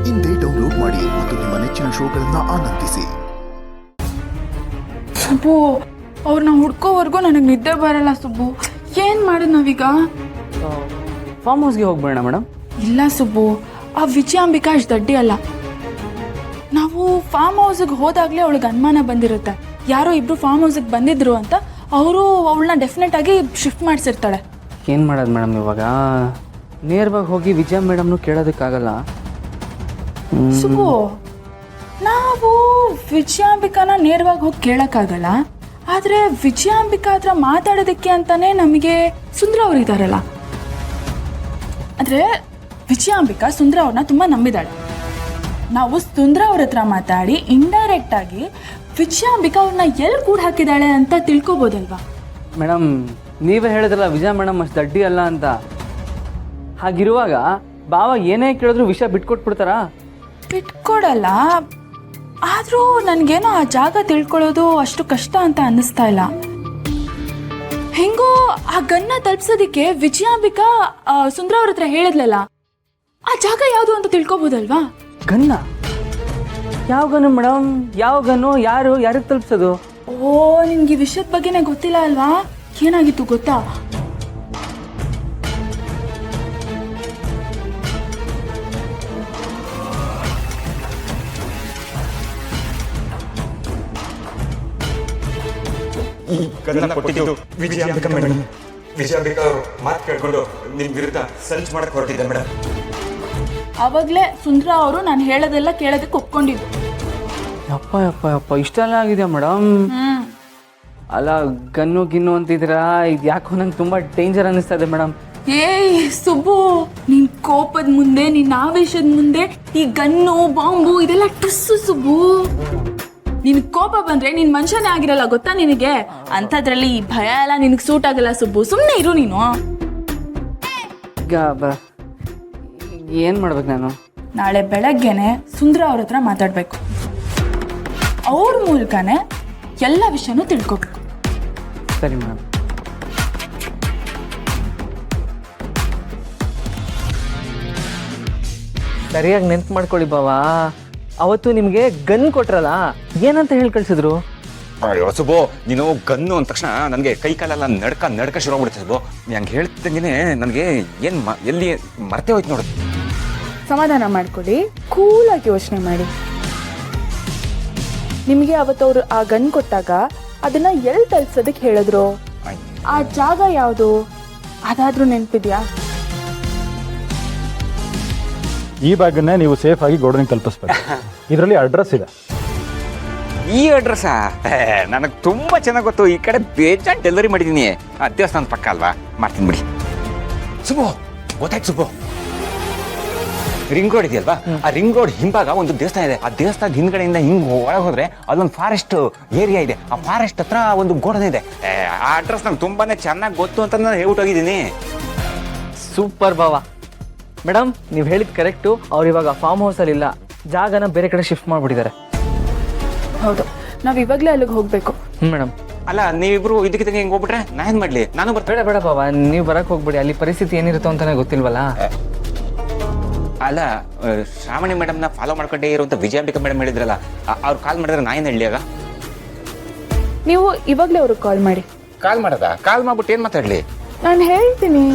ಇಂದೇ ಡೌನ್ಲೋಡ್ ಮಾಡಿ ಮತ್ತು ನಿಮ್ಮ ನೆಚ್ಚಿನ ಶೋಗಳನ್ನ ಆನಂದಿಸಿ. ಸುಬ್ಬು, ಅವ್ರನ್ನ ಹುಡ್ಕೋವರೆಗೂ ನನಗೆ ನಿದ್ದೆ ಬರಲ್ಲ ಸುಬ್ಬು. ಏನು ಮಾಡೋದು ನಾವೀಗ? ಫಾರ್ಮ್ ಹೌಸ್ಗೆ ಹೋಗ್ಬೇಡ ಮೇಡಮ್. ಇಲ್ಲ ಸುಬ್ಬು, ಆ ವಿಜಯಾಂಬಿಕಾ ಅಷ್ಟು ದಡ್ಡಿ ಅಲ್ಲ. ನಾವು ಫಾರ್ಮ್ ಹೌಸ್ಗೆ ಹೋದಾಗಲೇ ಅವಳಿಗೆ ಅನುಮಾನ ಬಂದಿರುತ್ತೆ, ಯಾರೋ ಇಬ್ಬರು ಫಾರ್ಮ್ ಹೌಸ್ಗೆ ಬಂದಿದ್ರು ಅಂತ. ಅವರು ಅವಳನ್ನ ಡೆಫಿನೆಟ್ ಆಗಿ ಶಿಫ್ಟ್ ಮಾಡಿಸಿರ್ತಾಳೆ. ಏನು ಮಾಡೋದು ಮೇಡಮ್ ಇವಾಗ? ನೇರವಾಗಿ ಹೋಗಿ ವಿಜಯ ಮೇಡಮ್ನು ಕೇಳೋದಕ್ಕಾಗಲ್ಲ. ಸುಬ್ಬು, ನಾವು ವಿಜಯಾಂಬಿಕಾನ ನೇರವಾಗಿ ಹೋಗಿ ಕೇಳೋಕ್ಕಾಗಲ್ಲ. ಆದರೆ ವಿಜಯಾಂಬಿಕಾ ಹತ್ರ ಮಾತಾಡೋದಕ್ಕೆ ಅಂತಾನೆ ನಮಗೆ ಸುಂದ್ರ ಅವ್ರು ಇದ್ದಾರಲ್ಲ. ಆದರೆ ವಿಜಯಾಂಬಿಕಾ ಸುಂದ್ರ ಅವ್ರನ್ನ ತುಂಬ ನಂಬಿದಾಳೆ. ನಾವು ಸುಂದ್ರ ಅವ್ರ ಹತ್ರ ಮಾತಾಡಿ ಇಂಡೈರೆಕ್ಟ್ ಆಗಿ ವಿಜಯಾಂಬಿಕಾ ಅವ್ರನ್ನ ಎಲ್ಲಿ ಕೂಡ ಹಾಕಿದ್ದಾಳೆ ಅಂತ ತಿಳ್ಕೊಬೋದಲ್ವಾ? ಮೇಡಮ್, ನೀವೇ ಹೇಳಿದ್ರಲ್ಲ ವಿಜಯ ಮೇಡಮ್ ಅಷ್ಟು ದಡ್ಡಿ ಅಲ್ಲ ಅಂತ. ಹಾಗಿರುವಾಗ ಬಾವ ಏನೇ ಕೇಳಿದ್ರು ವಿಷಯ ಬಿಟ್ಕೊಟ್ಬಿಡ್ತಾರಾ? ಬಿಟ್ಕೊಡಲ್ಲ. ಆದರೂ ನನಗೇನೋ ಆ ಜಾಗ ತಿಳ್ಕೊಳ್ಳೋದು ಅಷ್ಟು ಕಷ್ಟ ಅಂತ ಅನ್ನಿಸ್ತಾ ಇಲ್ಲ. ಹೆಂಗೋ ಆ ಗನ್ನ ತಲುಪಿಸೋದಕ್ಕೆ ವಿಜಯಾಂಬಿಕಾ ಸುಂದ್ರ ಅವ್ರ ಹತ್ರ ಹೇಳಿದ್ಲಲ್ಲ, ಆ ಜಾಗ ಯಾವುದು ಅಂತ ತಿಳ್ಕೊಬೋದಲ್ವಾ? ಗನ್ನ? ಯಾವ ಗನ್ನು ಮೇಡಮ್? ಯಾವ ಗನ್ನು? ಯಾರಿಗೆ ತಲುಪಿಸೋದು? ಓ, ನಿನ್ಗೆ ಈ ವಿಷಯದ ಬಗ್ಗೆನೇ ಗೊತ್ತಿಲ್ಲ ಅಲ್ವಾ? ಏನಾಗಿತ್ತು ಗೊತ್ತಾ? ಈ ಗನ್ನ ಕೊಟ್ಟಿದ್ದು ವಿಜಯಾಂಬಿಕಾ ಮೇಡಮ್. ವಿಜಯಾಂಬಿಕಾ ಅವರು ಮಾತು ಕೇಳ್ಕೊಂಡು ನಿಮ್ ವಿರುದ್ಧ ಸರ್ಚ್ ಮಾಡಕ್ ಹೊರಟಿದ್ದೆ ಮೇಡಮ್. ಅವಾಗಲೇ ಸುಂದ್ರ ಅವರು ನಾನು ಹೇಳೋದೆಲ್ಲ ಕೇಳೋದಕ್ಕೆ ಒಪ್ಕೊಂಡಿದ್ದು. ಯಪ್ಪ ಯಪ್ಪ ಯಪ್ಪ, ಇಷ್ಟೆಲ್ಲ ಆಗಿದೆಯಾ ಮೇಡಮ್? ಅಲ್ಲ, ಗನ್ನು ಗಿನ್ನು ಅಂತಿದ್ದೀರಾ, ಇದು ಯಾಕೋ ನಂಗೆ ತುಂಬ ಡೇಂಜರ್ ಅನ್ನಿಸ್ತಾ ಇದೆ ಮೇಡಮ್. ಏಯ್ ಸುಬ್ಬು, ನಿನ್ ಕೋಪದ ಮುಂದೆ, ನಿನ್ನ ಆವೇಶದ ಮುಂದೆ ಈ ಗನ್ನು ಬಾಂಬು ಇದೆಲ್ಲ ಟುಸ್ಸು ಸುಬ್ಬು. ನಿನ್ ಕೋಪ ಬಂದ್ರೆ ನೀನ್ ಮನುಷ್ಯನೇ ಆಗಿರಲ್ಲ, ಗೊತ್ತಾ ನಿನಗೆ? ಅಂಥದ್ರಲ್ಲಿ ಈ ಭಯ ಎಲ್ಲ ನಿನಗೆ ಸೂಟ್ ಆಗಲ್ಲ ಸುಬ್ಬು. ಸುಮ್ಮನೆ ಇರು ನೀನು. ಈಗ ಏನು ಮಾಡ್ಬೇಕು ನಾನು? ನಾಳೆ ಬೆಳಗ್ಗೆನೆ ಸುಂದ್ರ ಅವ್ರ ಹತ್ರ ಮಾತಾಡ್ಬೇಕು. ಅವ್ರ ಮೂಲಕನೇ ಎಲ್ಲ ವಿಷಯನೂ ತಿಳ್ಕೊಬೇಕು. ಸರಿ ಮೇಡಮ್. ಸರಿಯಾಗಿ ನೆನ್ಪು ಮಾಡ್ಕೊಳ್ಳಿ ಬಾವಾ, ಅವತ್ತು ನಿಮಗೆ ಗನ್ ಕೊಟ್ರಲ್ಲ, ಏನಂತ ಹೇಳಿ ಕಳ್ಸಿದ್ರು? ಅಯ್ಯೋ ಸುಬ್ಬು, ನೀನು ಗನ್ನು ಅಂದ ತಕ್ಷಣ ನನಗೆ ಕೈ ಕಾಲೆಲ್ಲ ನಡ್ಕ ಶುರು ಆಗ್ಬಿಡುತ್ತೆ ಸುಬ್ಬು. ನೀ ಹಂಗೆ ಹೇಳ್ತಿದ್ದಂಗೆ ನನಗೆ ಏನು ಎಲ್ಲಿ ಮರ್ತೇ ಹೋಯ್ತು ನೋಡು. ಸಮಾಧಾನ ಮಾಡ್ಕೊಳ್ಳಿ, ಕೂಲಾಗಿ ಯೋಚನೆ ಮಾಡಿ. ನಿಮಗೆ ಅವತ್ತವ್ರು ಆ ಗನ್ ಕೊಟ್ಟಾಗ ಅದನ್ನ ಎಲ್ಲಿ ತಲುಪಿಸೋದಕ್ಕೆ ಹೇಳಿದ್ರು? ಆ ಜಾಗ ಯಾವುದು ಅದಾದ್ರೂ ನೆನಪಿದ್ಯಾ? ಈ ಬ್ಯಾಗನ್ನೇ ನೀವು ಸೇಫ್ ಆಗಿ ಗೋಡನಿಗೆ ತಲುಪಿಸ್ಬೇಕು. ಇದರಲ್ಲಿ ಅಡ್ರೆಸ್ ಇದೆ. ಈ ಅಡ್ರೆಸ್ಸಾ? ನನಗೆ ತುಂಬ ಚೆನ್ನಾಗಿ ಗೊತ್ತು. ಈ ಕಡೆ ಬೇಜಾನ್ ಡೆಲಿವರಿ ಮಾಡಿದ್ದೀನಿ. ಆ ದೇವಸ್ಥಾನದ ಪಕ್ಕ ಅಲ್ವಾ? ಮಾಡ್ತೀನಿ ಬಿಡಿ. ಸುಬ್ಬು, ಗೊತ್ತಾಯ್ತು ಸುಬ್ಬು. ರಿಂಗ್ ರೋಡ್ ಇದೆಯಲ್ವಾ, ಆ ರಿಂಗ್ ರೋಡ್ ಹಿಂಭಾಗ ಒಂದು ದೇವಸ್ಥಾನ ಇದೆ. ಆ ದೇವಸ್ಥಾನದ ಹಿಂದ್ಗಡೆಯಿಂದ ಹಿಂಗ್ ಒಳಗೆ ಹೋದ್ರೆ ಅಲ್ಲೊಂದು ಫಾರೆಸ್ಟ್ ಏರಿಯಾ ಇದೆ. ಆ ಫಾರೆಸ್ಟ್ ಹತ್ರ ಒಂದು ಗೋಡನ್ ಇದೆ. ಆ ಅಡ್ರೆಸ್ ನಂಗೆ ತುಂಬಾನೇ ಚೆನ್ನಾಗಿ ಗೊತ್ತು ಅಂತ ನಾನು ಹೇಳ್ಬಿಟ್ಟೋಗಿದ್ದೀನಿ. ಸೂಪರ್ ಬಾವಾ. ಮೇಡಮ್, ನೀವು ಹೇಳಿದ ಕರೆಕ್ಟು. ಅವ್ರು ಇವಾಗ ಫಾರ್ಮ್ ಹೌಸಲ್ಲಿ ಇಲ್ಲ, ಜಾಗನ ಬೇರೆ ಕಡೆ ಶಿಫ್ಟ್ ಮಾಡಿಬಿಟ್ಟಿದ್ದಾರೆ. ಹೌದು, ನಾವು ಇವಾಗಲೇ ಅಲ್ಲಿಗೆ ಹೋಗ್ಬೇಕು. ಮೇಡಮ್. ಅಲ್ಲ, ನೀವಿಬ್ರು ಇದಕ್ಕಿದ್ದಂಗೆ ಹಿಂಗೆ ಹೋಗ್ಬಿಟ್ರೆ ನಾನು ಏನು ಮಾಡಲಿ? ನಾನು ಬೇಡ ಬೇಡ ಬಾವಾ, ನೀವು ಬರಕ್ಕೆ ಹೋಗ್ಬಿಡಿ. ಅಲ್ಲಿ ಪರಿಸ್ಥಿತಿ ಏನಿರುತ್ತೋ ಅಂತಾನೆ ಗೊತ್ತಿಲ್ವಲ್ಲ. ಅಲ್ಲ, ಶ್ರಾವಣಿ ಮೇಡಮ್ನ ಫಾಲೋ ಮಾಡ್ಕೊಂಡೇ ಇರುವಂತ ವಿಜಯಾಂಬಿಕಾ ಮೇಡಮ್ ಹೇಳಿದ್ರಲ್ಲ, ಅವ್ರು ಕಾಲ್ ಮಾಡಿದ್ರೆ ನಾ ಏನು ಹೇಳಿ? ಆಗ ನೀವು ಇವಾಗಲೇ ಅವ್ರಿಗೆ ಕಾಲ್ ಮಾಡಿ. ಕಾಲ್ ಮಾಡ್ಬಿಟ್ಟು ಏನು ಮಾತಾಡಲಿ? ನಾನು ಹೇಳ್ತೀನಿ.